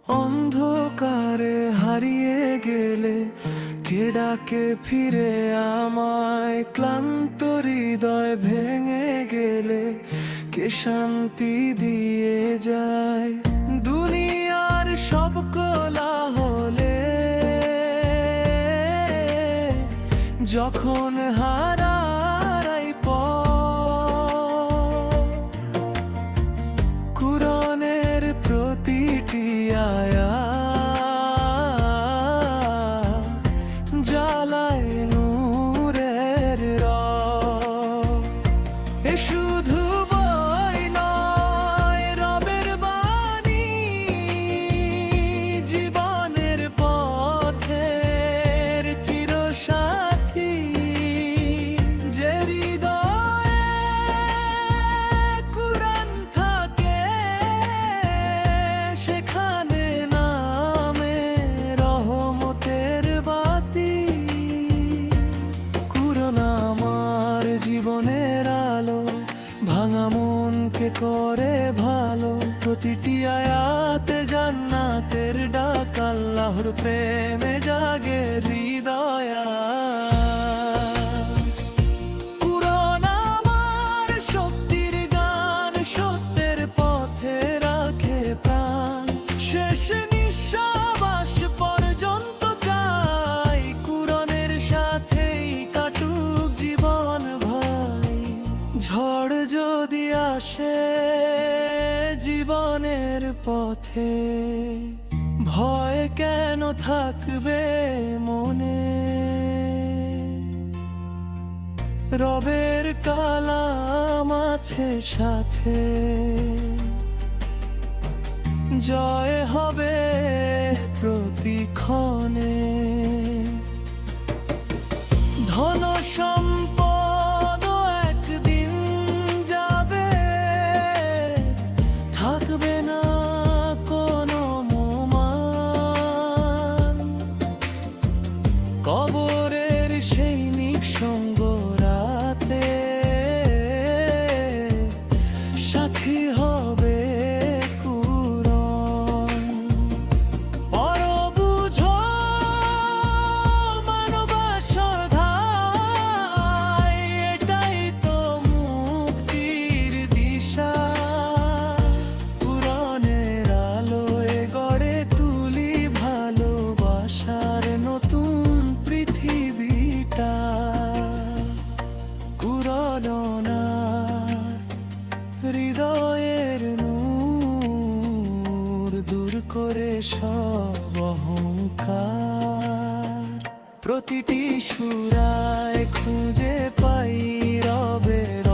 অন্ধকারে হারিয়ে গেলে কে ডাকে ফিরে আমায়? ক্লান্ত হৃদয় ভেঙে গেলে কে শান্তি দিয়ে যায়? দুনিয়ার সব কোলাহলে যখন হারাই কুরআনের প্রতিটি আয়াত জ্বালায় নূরের রব। এ শুধু বই নয়, রবের বাণী, জীবনের পথের চিরসাথী। যে হৃদয়ে কুরআন থাকে সেখানে নামে রহমতের বাতি। কুরআন আমার জীবনের আলো, ভাঙা মনকে করে ভালো। প্রতিটি আয়াতে জান্নাতের ডাক, আল্লাহর প্রেমে জাগে হৃদয় আজ। কুরআন আমার শক্তির গান, সত্যের পথে রাখে প্রাণ। শেষ নিঃশ্বাস পর্যন্ত চাই কুরআনের সাথেই কাটুক জীবন ভাই। ঝড় যদি আসে জীবনের পথে, ভয় কেন থাকবে মনে? রবের কালাম আছে সাথে, জয় হবে প্রতিক্ষণে। ধন সম্পদ একদিন যাবে, থাকবে না কোনো মান। কবরের সেই নিঃসঙ্গ রাতে সাথী হবে কুরআন। পড়ো বুঝো মানবতার ধায়, এটাই তো মুক্তির দিশা। কুরআনের আলোয় গড়ে তুলি ভালোবাসার নতুন পৃথিবীটা। কুরআন হৃদয়ের নূর দূর করে সব অহংকার। প্রতিটি সুরায় খুঁজে পাই রবের